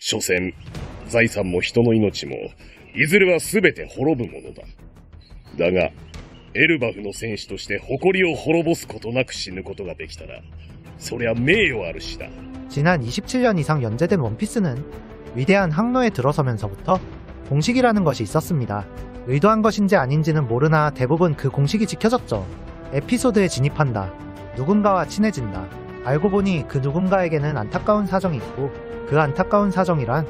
所詮、財産も人の命も、いずれは全て滅ぶものだ。だが、エルバフの戦士として誇りを滅ぼすことなく死ぬことができたら、そりゃ名誉あるしだ。 지난 27년 이상 연재된 원피스는 위대한 항로에 들어서면서부터 공식이라는 것이 있었습니다. 의도한 것인지 아닌지는 모르나 대부분 그 공식이 지켜졌죠. 에피소드에 진입한다. 누군가와 친해진다. 알고 보니 그 누군가에게는 안타까운 사정이 있고, 그 안타까운 사정이란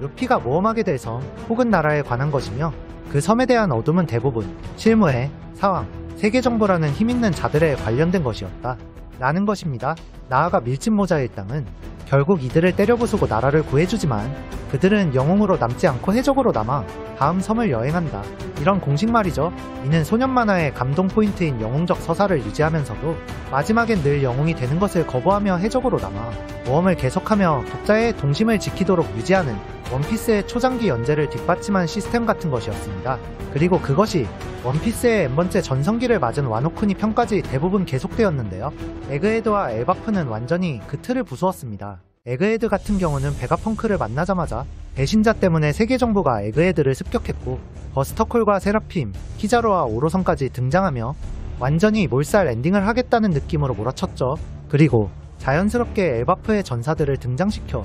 루피가 모험하게 될 섬 혹은 나라에 관한 것이며, 그 섬에 대한 어둠은 대부분 실무에 사왕, 세계정보라는 힘있는 자들에 관련된 것이었다 라는 것입니다. 나아가 밀짚모자 일당은 결국 이들을 때려부수고 나라를 구해주지만 그들은 영웅으로 남지 않고 해적으로 남아 다음 섬을 여행한다. 이런 공식 말이죠. 이는 소년 만화의 감동 포인트인 영웅적 서사를 유지하면서도 마지막엔 늘 영웅이 되는 것을 거부하며 해적으로 남아 모험을 계속하며 독자의 동심을 지키도록 유지하는 원피스의 초장기 연재를 뒷받침한 시스템 같은 것이었습니다. 그리고 그것이 원피스의 N번째 전성기를 맞은 와노쿠니 편까지 대부분 계속되었는데요. 에그헤드와 엘바프는 완전히 그 틀을 부수었습니다. 에그헤드 같은 경우는 베가펑크를 만나자마자 배신자 때문에 세계정부가 에그헤드를 습격했고, 버스터콜과 세라핌, 키자로와 오로선까지 등장하며 완전히 몰살 엔딩을 하겠다는 느낌으로 몰아쳤죠. 그리고 자연스럽게 엘바프의 전사들을 등장시켜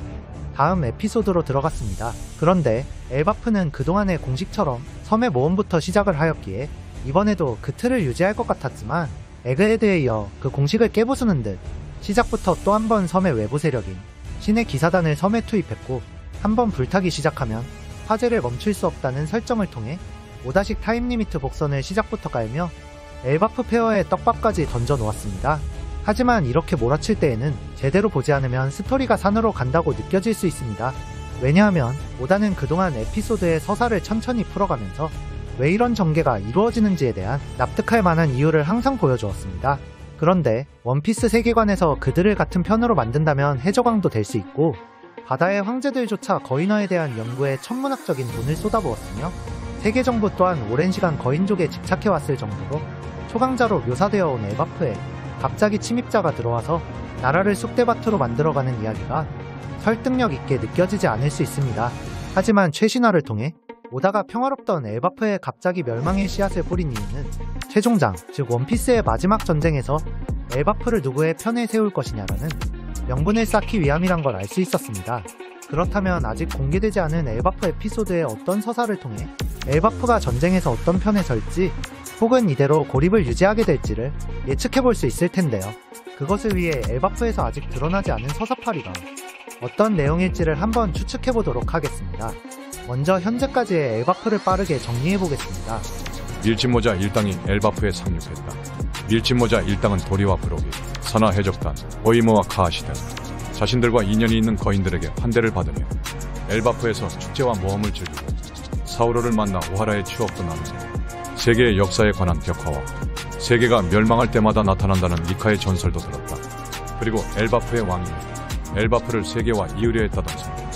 다음 에피소드로 들어갔습니다. 그런데 엘바프는 그동안의 공식처럼 섬의 모험부터 시작을 하였기에 이번에도 그 틀을 유지할 것 같았지만, 에그헤드에 이어 그 공식을 깨부수는 듯 시작부터 또 한 번 섬의 외부 세력인 신의 기사단을 섬에 투입했고, 한번 불타기 시작하면 화재를 멈출 수 없다는 설정을 통해 5다식 타임리미트 복선을 시작부터 깔며 엘바프 페어의 떡밥까지 던져 놓았습니다. 하지만 이렇게 몰아칠 때에는 제대로 보지 않으면 스토리가 산으로 간다고 느껴질 수 있습니다. 왜냐하면 오다는 그동안 에피소드의 서사를 천천히 풀어가면서 왜 이런 전개가 이루어지는지에 대한 납득할 만한 이유를 항상 보여주었습니다. 그런데 원피스 세계관에서 그들을 같은 편으로 만든다면 해적왕도 될 수 있고, 바다의 황제들조차 거인화에 대한 연구에 천문학적인 돈을 쏟아부었으며, 세계정부 또한 오랜 시간 거인족에 집착해왔을 정도로 초강자로 묘사되어 온 엘바프에 갑자기 침입자가 들어와서 나라를 쑥대밭으로 만들어가는 이야기가 설득력 있게 느껴지지 않을 수 있습니다. 하지만 최신화를 통해 오다가 평화롭던 엘바프에 갑자기 멸망의 씨앗을 뿌린 이유는 최종장, 즉 원피스의 마지막 전쟁에서 엘바프를 누구의 편에 세울 것이냐라는 명분을 쌓기 위함이란 걸 알 수 있었습니다. 그렇다면 아직 공개되지 않은 엘바프 에피소드의 어떤 서사를 통해 엘바프가 전쟁에서 어떤 편에 설지, 혹은 이대로 고립을 유지하게 될지를 예측해볼 수 있을 텐데요. 그것을 위해 엘바프에서 아직 드러나지 않은 서사파리가 어떤 내용일지를 한번 추측해보도록 하겠습니다. 먼저 현재까지의 엘바프를 빠르게 정리해보겠습니다. 밀짚모자 일당이 엘바프에 상륙했다. 밀짚모자 일당은 도리와 브로기, 산하 해적단, 오이모와 카아시 등 자신들과 인연이 있는 거인들에게 환대를 받으며 엘바프에서 축제와 모험을 즐기고 사우로를 만나 오하라의 추억도 나누며 세계의 역사에 관한 벽화와 세계가 멸망할 때마다 나타난다는 미카의 전설도 들었다. 그리고 엘바프의 왕이 엘바프를 세계와 이으려 했다던 성공,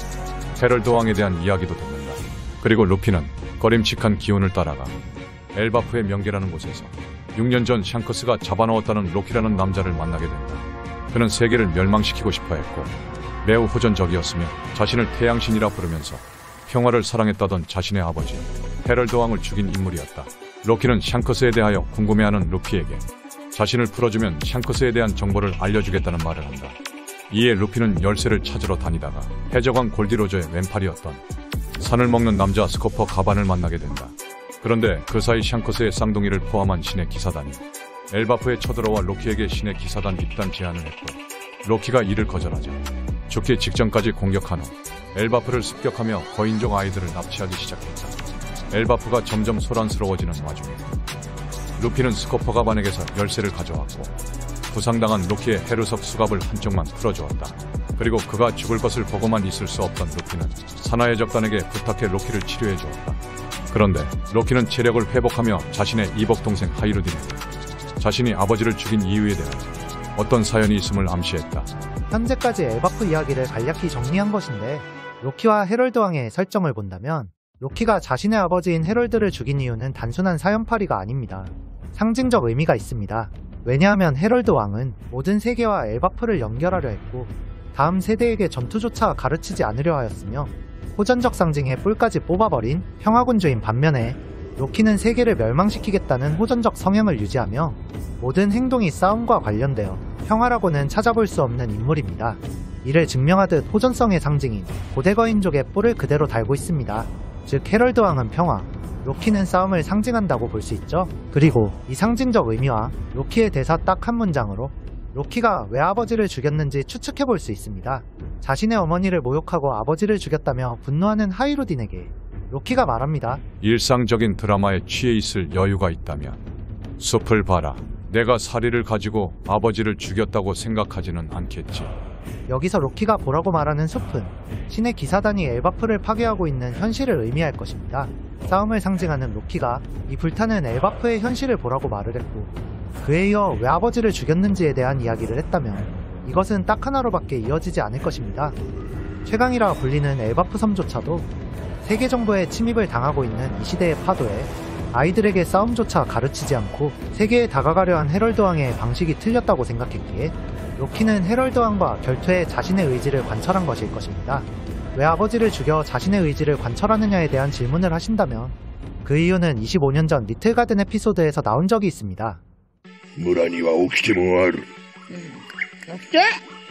헤럴드 왕에 대한 이야기도 듣는다. 그리고 루피는 꺼림칙한 기운을 따라가 엘바프의 명계라는 곳에서 6년 전 샹크스가 잡아넣었다는 로키라는 남자를 만나게 된다. 그는 세계를 멸망시키고 싶어 했고 매우 호전적이었으며 자신을 태양신이라 부르면서 평화를 사랑했다던 자신의 아버지 헤럴드 왕을 죽인 인물이었다. 로키는 샹크스에 대하여 궁금해하는 루피에게 자신을 풀어주면 샹크스에 대한 정보를 알려주겠다는 말을 한다. 이에 루피는 열쇠를 찾으러 다니다가 해적왕 골디로저의 왼팔이었던 산을 먹는 남자 스코퍼 가반을 만나게 된다. 그런데 그 사이 샹크스의 쌍둥이를 포함한 신의 기사단이 엘바프에 쳐들어와 로키에게 신의 기사단 입단 제안을 했고, 로키가 이를 거절하자 죽기 직전까지 공격한 후 엘바프를 습격하며 거인족 아이들을 납치하기 시작했다. 엘바프가 점점 소란스러워지는 와중에 루피는 스코퍼 가반에게서 열쇠를 가져왔고, 부상당한 로키의 헤르석 수갑을 한쪽만 풀어주었다. 그리고 그가 죽을 것을 보고만 있을 수 없던 루피는 산하의 적단에게 부탁해 로키를 치료해주었다. 그런데 로키는 체력을 회복하며 자신의 이복 동생 하이루딘에게 자신이 아버지를 죽인 이유에 대한 어떤 사연이 있음을 암시했다. 현재까지 엘바프 이야기를 간략히 정리한 것인데, 로키와 헤럴드 왕의 설정을 본다면 로키가 자신의 아버지인 헤럴드를 죽인 이유는 단순한 사연팔이가 아닙니다. 상징적 의미가 있습니다. 왜냐하면 헤럴드 왕은 모든 세계와 엘바프를 연결하려 했고, 다음 세대에게 전투조차 가르치지 않으려 하였으며 호전적 상징의 뿔까지 뽑아버린 평화군주인 반면에 로키는 세계를 멸망시키겠다는 호전적 성향을 유지하며 모든 행동이 싸움과 관련되어 평화라고는 찾아볼 수 없는 인물입니다. 이를 증명하듯 호전성의 상징인 고대 거인족의 뿔을 그대로 달고 있습니다. 즉 헤럴드 왕은 평화, 로키는 싸움을 상징한다고 볼 수 있죠. 그리고 이 상징적 의미와 로키의 대사 딱 한 문장으로 로키가 왜 아버지를 죽였는지 추측해볼 수 있습니다. 자신의 어머니를 모욕하고 아버지를 죽였다며 분노하는 하이루딘에게 로키가 말합니다. 일상적인 드라마에 취해 있을 여유가 있다면 숲을 봐라. 내가 사리를 가지고 아버지를 죽였다고 생각하지는 않겠지. 여기서 로키가 보라고 말하는 숲은 신의 기사단이 엘바프를 파괴하고 있는 현실을 의미할 것입니다. 싸움을 상징하는 로키가 이 불타는 엘바프의 현실을 보라고 말을 했고 그에 이어 왜 아버지를 죽였는지에 대한 이야기를 했다면 이것은 딱 하나로밖에 이어지지 않을 것입니다. 최강이라 불리는 엘바프 섬조차도 세계 정부의 침입을 당하고 있는 이 시대의 파도에 아이들에게 싸움조차 가르치지 않고 세계에 다가가려 한 헤럴드 왕의 방식이 틀렸다고 생각했기에 로키는 헤럴드 왕과 결투에 자신의 의지를 관철한 것일 것입니다. 왜 아버지를 죽여 자신의 의지를 관철하느냐에 대한 질문을 하신다면 그 이유는 25년 전 리틀 가든 에피소드에서 나온 적이 있습니다. 村には起きてもある。起きて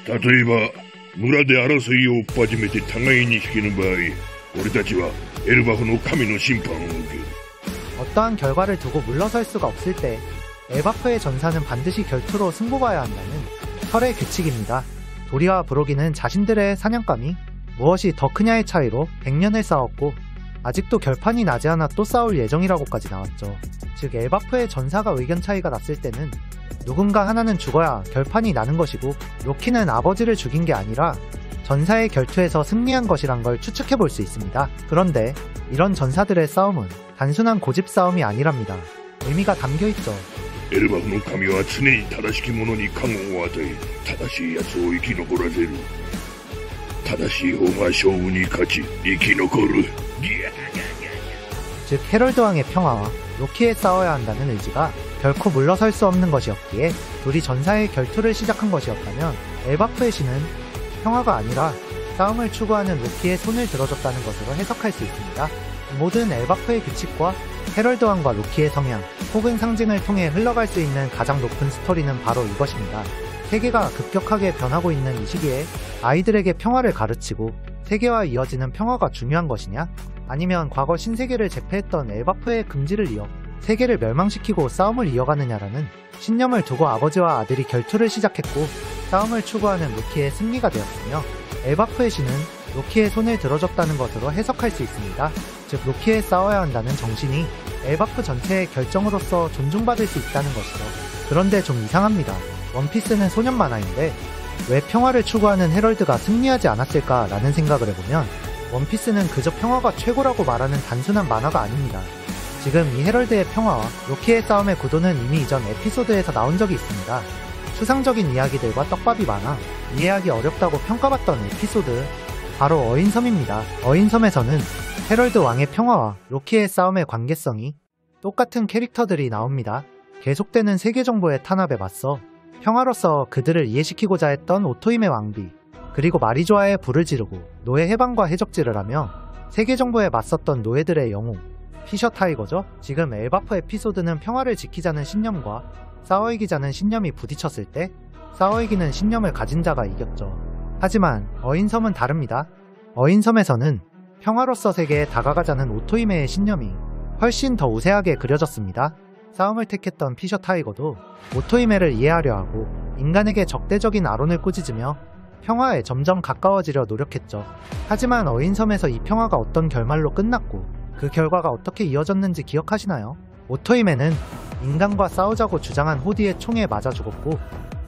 例えば、村で争いを追っ始めて互いに引けぬ場合、俺たちはエルバフの神の審判を受ける。 어떠한 결과를 두고 물러설 수가 없을 때 엘바프의 전사는 반드시 결투로 승부봐야 한다는 철의 규칙입니다. 도리와 브로기는 자신들의 사냥감이 무엇이 더 크냐의 차이로 100년을 싸웠고 아직도 결판이 나지 않아 또 싸울 예정이라고까지 나왔죠. 즉 엘바프의 전사가 의견 차이가 났을 때는 누군가 하나는 죽어야 결판이 나는 것이고 로키는 아버지를 죽인 게 아니라 전사의 결투에서 승리한 것이란 걸 추측해볼 수 있습니다. 그런데 이런 전사들의 싸움은 단순한 고집 싸움이 아니랍니다. 의미가 담겨있죠. エルバフの神は常に正しき者に加護を与え、正しい奴を生き残らせる。正しい方が勝負に勝ち、生き残る。 즉 헤럴드 왕의 평화와 로키에 싸워야 한다는 의지가 결코 물러설 수 없는 것이었기에 둘이 전사의 결투를 시작한 것이었다면 엘바프의 신은 평화가 아니라 싸움을 추구하는 로키의 손을 들어줬다는 것으로 해석할 수 있습니다. 모든 엘바프의 규칙과 헤럴드 왕과 로키의 성향 혹은 상징을 통해 흘러갈 수 있는 가장 높은 스토리는 바로 이것입니다. 세계가 급격하게 변하고 있는 이 시기에 아이들에게 평화를 가르치고 세계와 이어지는 평화가 중요한 것이냐? 아니면 과거 신세계를 제패했던 엘바프의 금지를 이어 세계를 멸망시키고 싸움을 이어가느냐라는 신념을 두고 아버지와 아들이 결투를 시작했고 싸움을 추구하는 로키의 승리가 되었으며 엘바프의 신은 로키의 손을 들어줬다는 것으로 해석할 수 있습니다. 즉 로키에 싸워야 한다는 정신이 엘바프 전체의 결정으로서 존중받을 수 있다는 것이죠. 그런데 좀 이상합니다. 원피스는 소년 만화인데 왜 평화를 추구하는 헤럴드가 승리하지 않았을까라는 생각을 해보면 원피스는 그저 평화가 최고라고 말하는 단순한 만화가 아닙니다. 지금 이 헤럴드의 평화와 로키의 싸움의 구도는 이미 이전 에피소드에서 나온 적이 있습니다. 추상적인 이야기들과 떡밥이 많아 이해하기 어렵다고 평가받던 에피소드, 바로 어인섬입니다. 어인섬에서는 헤럴드 왕의 평화와 로키의 싸움의 관계성이 똑같은 캐릭터들이 나옵니다. 계속되는 세계정보의 탄압에 맞서 평화로서 그들을 이해시키고자 했던 오토임의 왕비, 그리고 마리조아의 불을 지르고 노예 해방과 해적질을 하며 세계정보에 맞섰던 노예들의 영웅, 피셔 타이거죠. 지금 엘바프 에피소드는 평화를 지키자는 신념과 싸워 이기자는 신념이 부딪혔을 때 싸워 이기는 신념을 가진 자가 이겼죠. 하지만 어인섬은 다릅니다. 어인섬에서는 평화로서 세계에 다가가자는 오토이메의 신념이 훨씬 더 우세하게 그려졌습니다. 싸움을 택했던 피셔 타이거도 오토이메를 이해하려 하고 인간에게 적대적인 아론을 꾸짖으며 평화에 점점 가까워지려 노력했죠. 하지만 어인섬에서 이 평화가 어떤 결말로 끝났고 그 결과가 어떻게 이어졌는지 기억하시나요? 오토이메는 인간과 싸우자고 주장한 호디의 총에 맞아 죽었고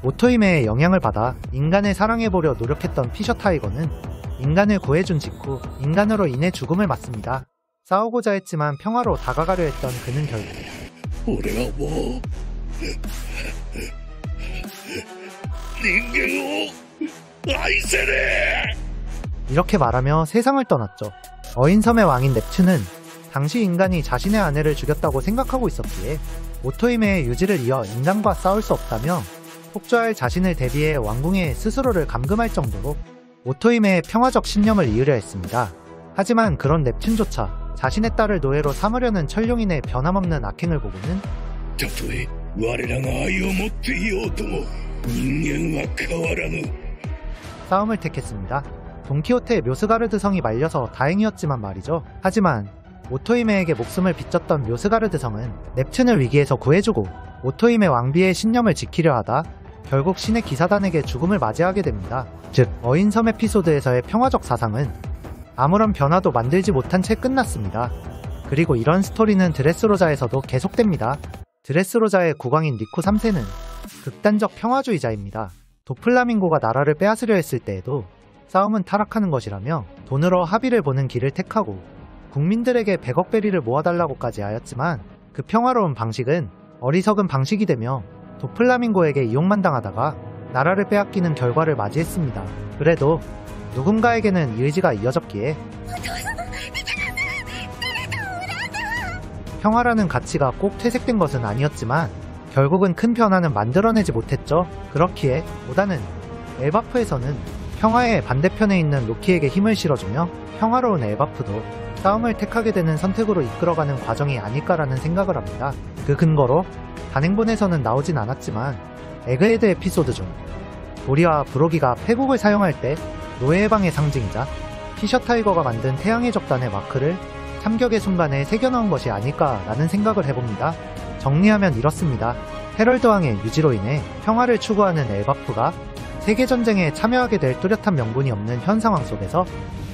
오토이메의 영향을 받아 인간을 사랑해보려 노력했던 피셔 타이거는 인간을 구해준 직후 인간으로 인해 죽음을 맞습니다. 싸우고자 했지만 평화로 다가가려 했던 그는 결국 俺はもう人間を愛せねえ 이렇게 말하며 세상을 떠났죠. 어인섬의 왕인 넵튠은 당시 인간이 자신의 아내를 죽였다고 생각하고 있었기에 오토이메의 유지를 이어 인간과 싸울 수 없다며 폭주할 자신을 대비해 왕궁에 스스로를 감금할 정도로 오토이메의 평화적 신념을 이으려 했습니다. 하지만 그런 넵튠조차 자신의 딸을 노예로 삼으려는 천룡인의 변함없는 악행을 보고는 たとえ我らが愛を持っていようとも人間は変わらぬ 싸움을 택했습니다. 돈키호테의 묘스가르드 성이 말려서 다행이었지만 말이죠. 하지만 오토이메에게 목숨을 빚졌던 묘스가르드 성은 넵튠을 위기에서 구해주고 오토이메 왕비의 신념을 지키려 하다 결국 신의 기사단에게 죽음을 맞이하게 됩니다. 즉, 어인섬 에피소드에서의 평화적 사상은 아무런 변화도 만들지 못한 채 끝났습니다. 그리고 이런 스토리는 드레스로자에서도 계속됩니다. 드레스로자의 국왕인 리쿠 3세는 극단적 평화주의자입니다. 도플라밍고가 나라를 빼앗으려 했을 때에도 싸움은 타락하는 것이라며 돈으로 합의를 보는 길을 택하고 국민들에게 100억 베리를 모아달라고까지 하였지만 그 평화로운 방식은 어리석은 방식이 되며 도플라밍고에게 이용만 당하다가 나라를 빼앗기는 결과를 맞이했습니다. 그래도 누군가에게는 이 의지가 이어졌기에 평화라는 가치가 꼭 퇴색된 것은 아니었지만 결국은 큰 변화는 만들어내지 못했죠. 그렇기에 오다는 엘바프에서는 평화의 반대편에 있는 로키에게 힘을 실어주며 평화로운 엘바프도 싸움을 택하게 되는 선택으로 이끌어가는 과정이 아닐까라는 생각을 합니다. 그 근거로 단행본에서는 나오진 않았지만 에그헤드 에피소드 중 도리와 브로기가 패국을 사용할 때 노예 해방의 상징이자 피셔 타이거가 만든 태양의 적단의 마크를 참격의 순간에 새겨넣은 것이 아닐까라는 생각을 해봅니다. 정리하면 이렇습니다. 헤럴드 왕의 유지로 인해 평화를 추구하는 엘바프가 세계전쟁에 참여하게 될 뚜렷한 명분이 없는 현 상황 속에서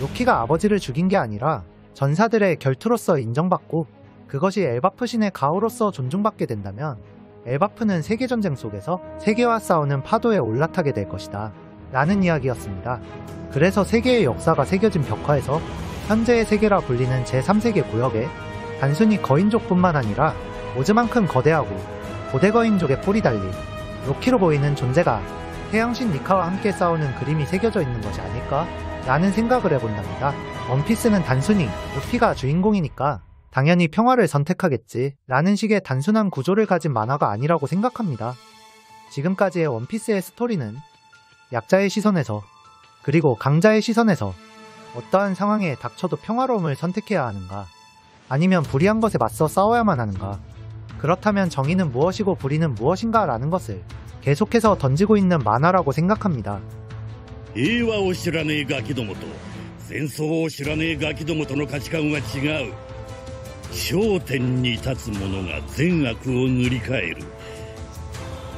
로키가 아버지를 죽인 게 아니라 전사들의 결투로서 인정받고 그것이 엘바프 신의 가호로서 존중받게 된다면 엘바프는 세계전쟁 속에서 세계와 싸우는 파도에 올라타게 될 것이다 라는 이야기였습니다. 그래서 세계의 역사가 새겨진 벽화에서 현재의 세계라 불리는 제3세계 구역에 단순히 거인족뿐만 아니라 오즈만큼 거대하고 고대 거인족의 뿔이 달린 로키로 보이는 존재가 태양신 니카와 함께 싸우는 그림이 새겨져 있는 것이 아닐까? 라는 생각을 해본답니다. 원피스는 단순히 루피가 주인공이니까 당연히 평화를 선택하겠지 라는 식의 단순한 구조를 가진 만화가 아니라고 생각합니다. 지금까지의 원피스의 스토리는 약자의 시선에서 그리고 강자의 시선에서 어떠한 상황에 닥쳐도 평화로움을 선택해야 하는가? 아니면 불의한 것에 맞서 싸워야만 하는가? 그렇다면 정의는 무엇이고 불의는 무엇인가? 라는 것을 계속해서 던지고 있는 만화라고 생각합니다. 平和を知らねえガキどもと戦争を知らねえガキどもとの価値観は違う。頂点に立つ者が善悪を塗り替える。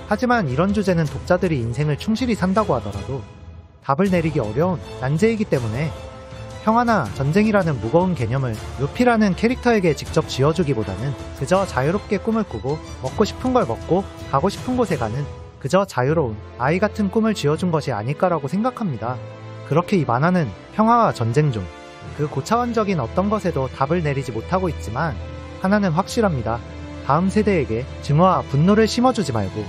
하지만 이런 주제는 독자들이 인생을 충실히 산다고 하더라도 답을 내리기 어려운 난제이기 때문에 평화나 전쟁이라는 무거운 개념을 루피라는 캐릭터에게 직접 지어주기보다는 그저 자유롭게 꿈을 꾸고 먹고 싶은 걸 먹고 가고 싶은 곳에 가는 그저 자유로운 아이 같은 꿈을 지어준 것이 아닐까라고 생각합니다. 그렇게 이 만화는 평화와 전쟁 중 그 고차원적인 어떤 것에도 답을 내리지 못하고 있지만 하나는 확실합니다. 다음 세대에게 증오와 분노를 심어주지 말고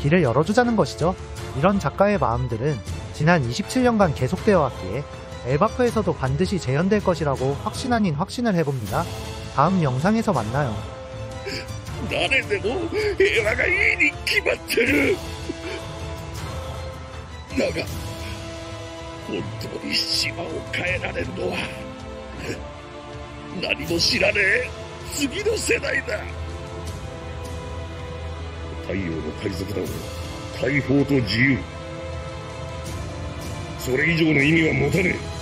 길을 열어주자는 것이죠. 이런 작가의 마음들은 지난 27년간 계속되어 왔기에 엘바프에서도 반드시 재현될 것이라고 확신 아닌 확신을 해봅니다. 다음 영상에서 만나요. 誰でも平和がいいに決まってる。だが本当に島を変えられるのは何も知らねえ次の世代だ。太陽の海賊団は解放と自由、それ以上の意味は持たねえ。